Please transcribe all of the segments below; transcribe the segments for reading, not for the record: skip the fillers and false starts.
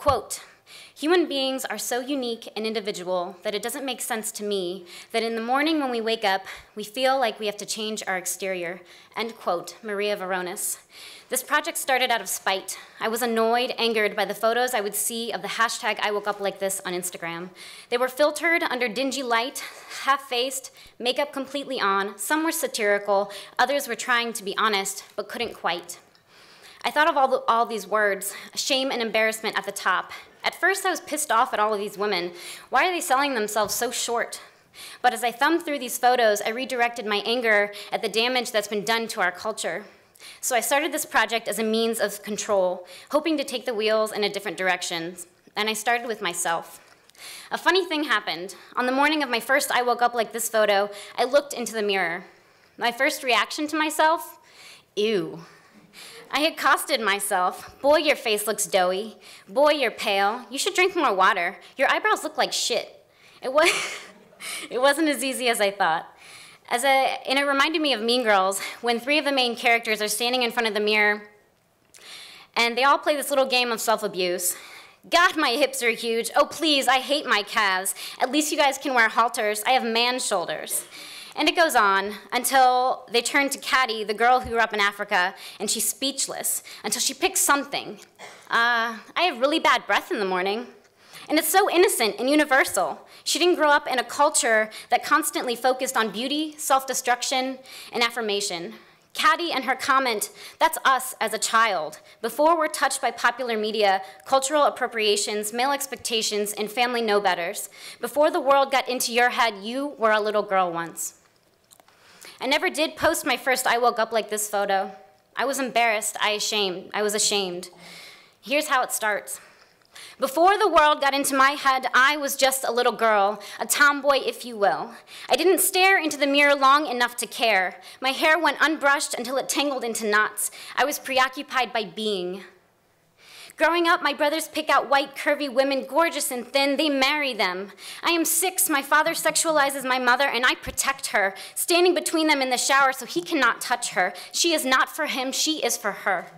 Quote, "Human beings are so unique and individual that it doesn't make sense to me that in the morning when we wake up, we feel like we have to change our exterior." End quote, Maria Veronis. This project started out of spite. I was annoyed, angered by the photos I would see of the hashtag I woke up like this on Instagram. They were filtered under dingy light, half-faced, makeup completely on. Some were satirical, others were trying to be honest, but couldn't quite. I thought of all these words, shame and embarrassment at the top. At first, I was pissed off at all of these women. Why are they selling themselves so short? But as I thumbed through these photos, I redirected my anger at the damage that's been done to our culture. So I started this project as a means of control, hoping to take the wheels in a different direction. And I started with myself. A funny thing happened. On the morning of my first I woke up like this photo, I looked into the mirror. My first reaction to myself? Ew. I had accosted myself. Boy, your face looks doughy. Boy, you're pale. You should drink more water. Your eyebrows look like shit. It wasn't as easy as I thought. And it reminded me of Mean Girls, when 3 of the main characters are standing in front of the mirror, and they all play this little game of self-abuse. God, my hips are huge. Oh, please, I hate my calves. At least you guys can wear halters. I have man shoulders. And it goes on until they turn to Caddy, the girl who grew up in Africa, and she's speechless until she picks something. I have really bad breath in the morning. And it's so innocent and universal. She didn't grow up in a culture that constantly focused on beauty, self-destruction, and affirmation. Caddy and her comment, "That's us as a child," before we're touched by popular media, cultural appropriations, male expectations, and family know-betters. Before the world got into your head, you were a little girl once. I never did post my first I woke up like this photo. I was embarrassed, I was ashamed. Here's how it starts. Before the world got into my head, I was just a little girl, a tomboy, if you will. I didn't stare into the mirror long enough to care. My hair went unbrushed until it tangled into knots. I was preoccupied by being. Growing up, my brothers pick out white, curvy women, gorgeous and thin. They marry them. I am 6. My father sexualizes my mother, and I protect her, standing between them in the shower so he cannot touch her. She is not for him. She is for her.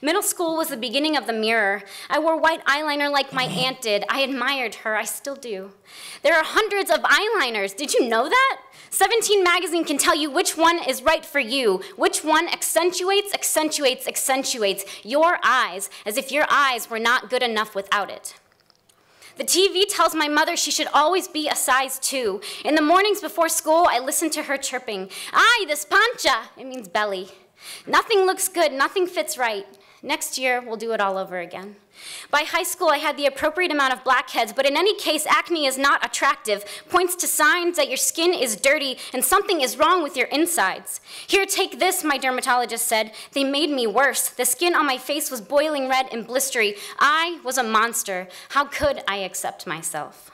Middle school was the beginning of the mirror. I wore white eyeliner like my aunt did. I admired her. I still do. There are hundreds of eyeliners. Did you know that? 17 magazine can tell you which one is right for you, which one accentuates your eyes, as if your eyes were not good enough without it. The TV tells my mother she should always be a size 2. In the mornings before school, I listen to her chirping. Ay, this pancha, it means belly. Nothing looks good, nothing fits right. Next year, we'll do it all over again. By high school, I had the appropriate amount of blackheads, but in any case, acne is not attractive, points to signs that your skin is dirty and something is wrong with your insides. Here, take this, my dermatologist said. They made me worse. The skin on my face was boiling red and blistery. I was a monster. How could I accept myself?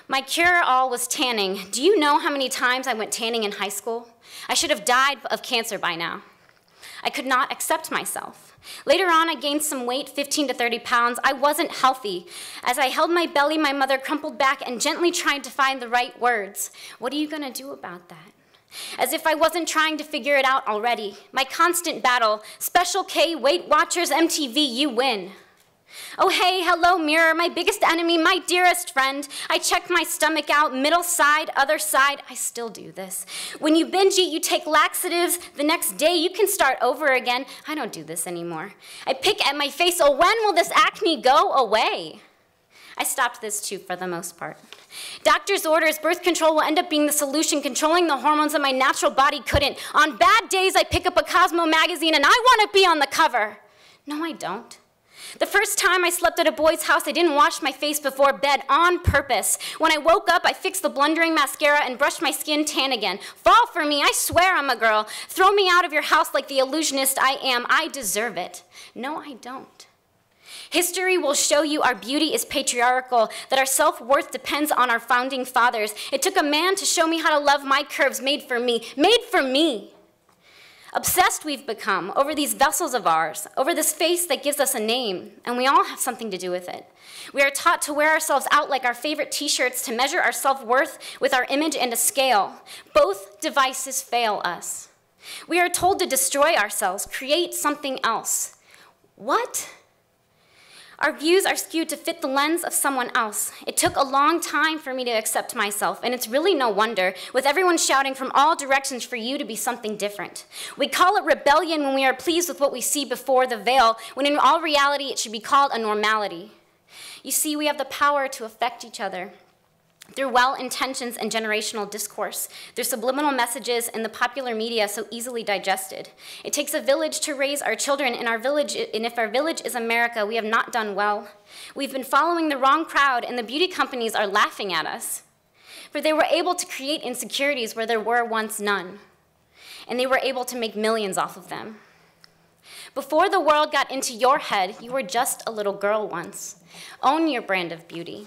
My cure-all was tanning. Do you know how many times I went tanning in high school? I should have died of cancer by now. I could not accept myself. Later on, I gained some weight, 15 to 30 pounds. I wasn't healthy. As I held my belly, my mother crumpled back and gently tried to find the right words. What are you going to do about that? As if I wasn't trying to figure it out already. My constant battle. Special K, Weight Watchers, MTV, you win. Oh, hey, hello, mirror, my biggest enemy, my dearest friend. I checked my stomach out, middle side, other side. I still do this. When you binge eat, you take laxatives. The next day, you can start over again. I don't do this anymore. I pick at my face. Oh, when will this acne go away? I stopped this too, for the most part. Doctor's orders, birth control will end up being the solution, controlling the hormones that my natural body couldn't. On bad days, I pick up a Cosmo magazine and I want to be on the cover. No, I don't. The first time I slept at a boy's house, I didn't wash my face before bed on purpose. When I woke up, I fixed the blundering mascara and brushed my skin tan again. Fall for me, I swear I'm a girl. Throw me out of your house like the illusionist I am. I deserve it. No, I don't. History will show you our beauty is patriarchal, that our self-worth depends on our founding fathers. It took a man to show me how to love my curves made for me. Made for me. Obsessed we've become over these vessels of ours, over this face that gives us a name, and we all have something to do with it. We are taught to wear ourselves out like our favorite t-shirts, to measure our self-worth with our image and a scale. Both devices fail us. We are told to destroy ourselves, create something else. What? Our views are skewed to fit the lens of someone else. It took a long time for me to accept myself, and it's really no wonder, with everyone shouting from all directions for you to be something different. We call it rebellion when we are pleased with what we see before the veil, when in all reality it should be called a normality. You see, we have the power to affect each other through well-intentions and generational discourse, through subliminal messages and the popular media so easily digested. It takes a village to raise our children, and if our village is America, we have not done well. We've been following the wrong crowd, and the beauty companies are laughing at us. For they were able to create insecurities where there were once none, and they were able to make millions off of them. Before the world got into your head, you were just a little girl once. Own your brand of beauty.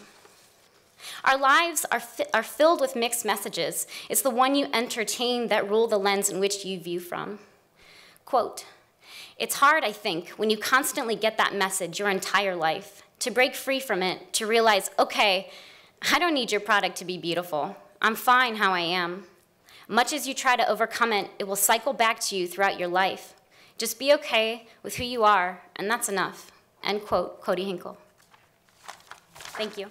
Our lives are filled with mixed messages. It's the one you entertain that rule the lens in which you view from. Quote, "It's hard, I think, when you constantly get that message your entire life, to break free from it, to realize, okay, I don't need your product to be beautiful. I'm fine how I am. Much as you try to overcome it, it will cycle back to you throughout your life. Just be okay with who you are, and that's enough." End quote, Cody Hinkle. Thank you.